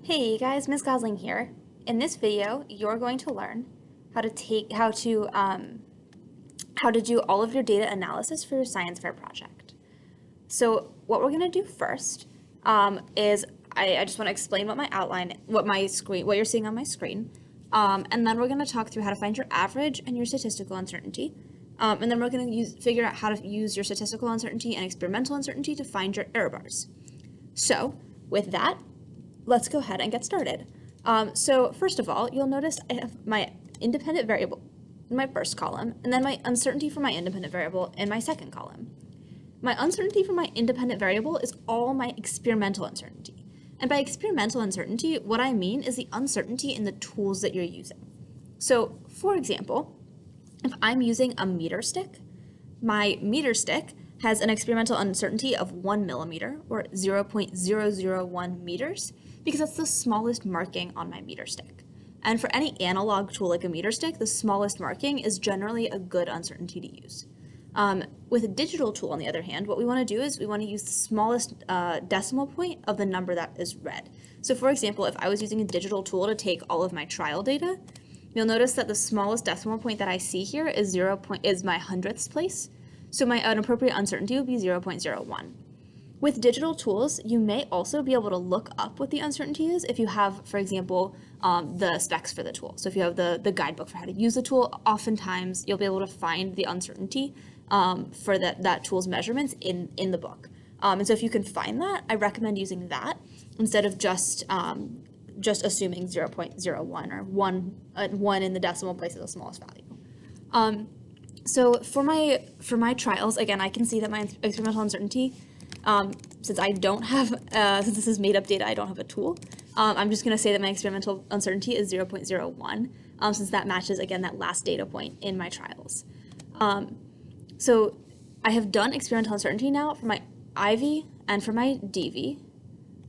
Hey guys, Miss Gosling here. In this video, you're going to learn how to do all of your data analysis for your science fair project. So what we're going to do first is I just want to explain what what you're seeing on my screen, and then we're going to talk through how to find your average and your statistical uncertainty, and then we're going to figure out how to use your statistical uncertainty and experimental uncertainty to find your error bars. So with that, let's go ahead and get started. So first of all, you'll notice I have my independent variable in my first column, and then my uncertainty for my independent variable in my second column. My uncertainty for my independent variable is all my experimental uncertainty. And by experimental uncertainty, what I mean is the uncertainty in the tools that you're using. So for example, if I'm using a meter stick, my meter stick has an experimental uncertainty of 1 millimeter, or 0.001 meters, because that's the smallest marking on my meter stick. And for any analog tool like a meter stick, the smallest marking is generally a good uncertainty to use. With a digital tool, on the other hand, what we want to do is we want to use the smallest decimal point of the number that is read. So for example, if I was using a digital tool to take all of my trial data, you'll notice that the smallest decimal point that I see here is my hundredths place. So my appropriate uncertainty would be 0.01. With digital tools, you may also be able to look up what the uncertainty is if you have, for example, the specs for the tool. So if you have the guidebook for how to use the tool, oftentimes you'll be able to find the uncertainty for that tool's measurements in the book. And so if you can find that, I recommend using that instead of just assuming 0.01 or 1 in the decimal place is the smallest value. So for my trials, again, I can see that my experimental uncertainty, since I don't have, since this is made up data, I don't have a tool. I'm just going to say that my experimental uncertainty is 0.01, since that matches, again, that last data point in my trials. So I have done experimental uncertainty now for my IV and for my DV.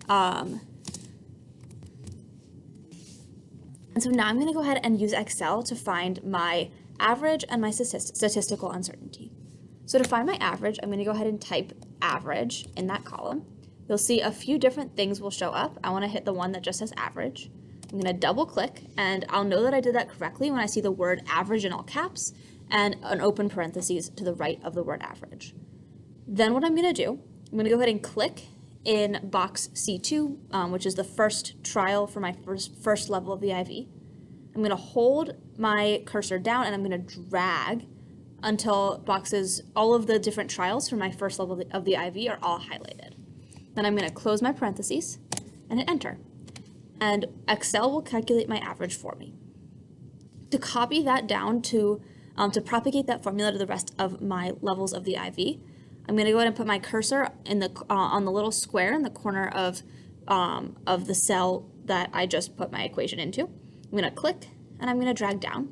And so now I'm going to go ahead and use Excel to find my average and my statistical uncertainty. So to find my average, I'm going to go ahead and type average in that column. You'll see a few different things will show up. I want to hit the one that just says average. I'm going to double click, and I'll know that I did that correctly when I see the word average in all caps and an open parentheses to the right of the word average. Then what I'm going to do, I'm going to go ahead and click in box C2, which is the first trial for my first level of the IV. I'm going to hold my cursor down and I'm going to drag until all of the different trials for my first level of the IV are all highlighted. Then I'm going to close my parentheses and hit enter. And Excel will calculate my average for me. To copy that down to propagate that formula to the rest of my levels of the IV, I'm going to go ahead and put my cursor in on the little square in the corner of the cell that I just put my equation into. I'm going to click and I'm going to drag down.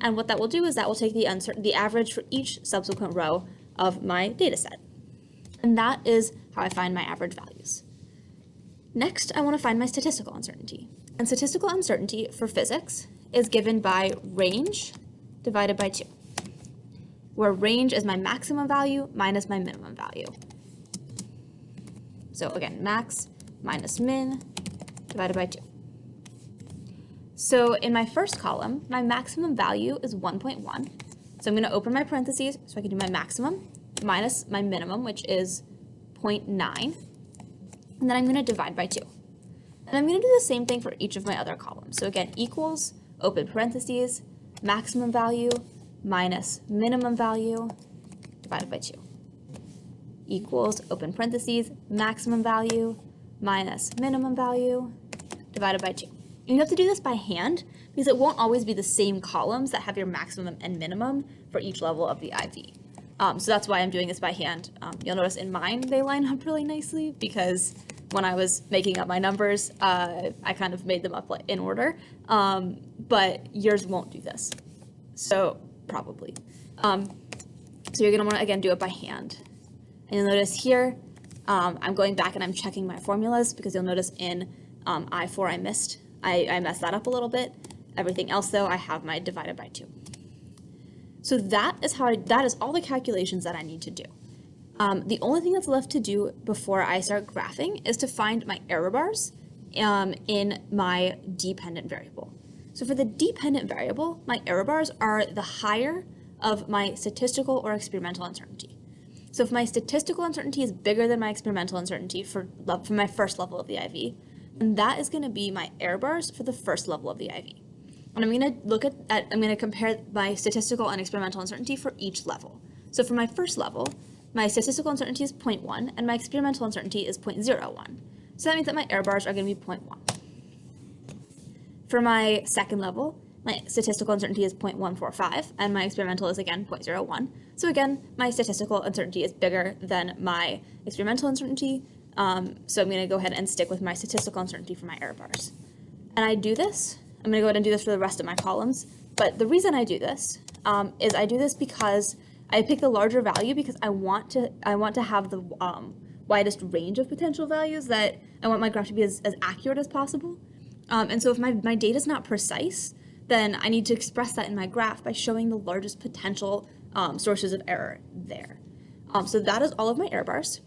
And what that will do is that will take the average for each subsequent row of my data set. And that is how I find my average values. Next, I want to find my statistical uncertainty. And statistical uncertainty for physics is given by range divided by 2, where range is my maximum value minus my minimum value. So again, max minus min divided by 2. So in my first column, my maximum value is 1.1. So I'm going to open my parentheses so I can do my maximum minus my minimum, which is 0.9. And then I'm going to divide by 2. And I'm going to do the same thing for each of my other columns. So again, equals, open parentheses, maximum value minus minimum value divided by 2. Equals, open parentheses, maximum value minus minimum value divided by 2. And you have to do this by hand because it won't always be the same columns that have your maximum and minimum for each level of the IV. So that's why I'm doing this by hand. You'll notice in mine they line up really nicely because when I was making up my numbers, I kind of made them up in order, but yours won't do this. So probably. So you're going to want to, again, do it by hand. And you'll notice here, I'm going back and I'm checking my formulas because you'll notice in I4 I messed that up a little bit. Everything else, though, I have my divided by 2. So that is all the calculations that I need to do. The only thing that's left to do before I start graphing is to find my error bars in my dependent variable. So for the dependent variable, my error bars are the higher of my statistical or experimental uncertainty. So if my statistical uncertainty is bigger than my experimental uncertainty for my first level of the IV, then that is going to be my error bars for the first level of the IV. And I'm going to I'm going to compare my statistical and experimental uncertainty for each level. So for my first level, my statistical uncertainty is 0.1 and my experimental uncertainty is 0.01. So that means that my error bars are going to be 0.1. For my second level, my statistical uncertainty is 0.145 and my experimental is again 0.01. So again, my statistical uncertainty is bigger than my experimental uncertainty. So I'm going to go ahead and stick with my statistical uncertainty for my error bars. And I do this, I'm going to go ahead and do this for the rest of my columns. But the reason I do this is I do this because I pick the larger value because I want to have the widest range of potential values, that I want my graph to be as accurate as possible. And so if my data is not precise, then I need to express that in my graph by showing the largest potential sources of error there. So that is all of my error bars.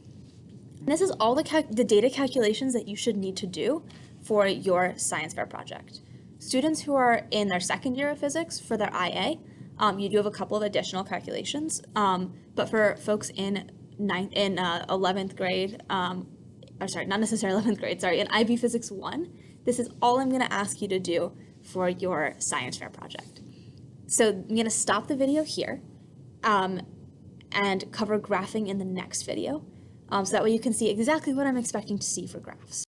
And this is all the data calculations that you should need to do for your science fair project. Students who are in their second year of physics for their IA, you do have a couple of additional calculations, but for folks in 11th grade, or sorry, not necessarily 11th grade, sorry, in IB Physics 1, this is all I'm going to ask you to do for your science fair project. So I'm going to stop the video here and cover graphing in the next video, so that way you can see exactly what I'm expecting to see for graphs.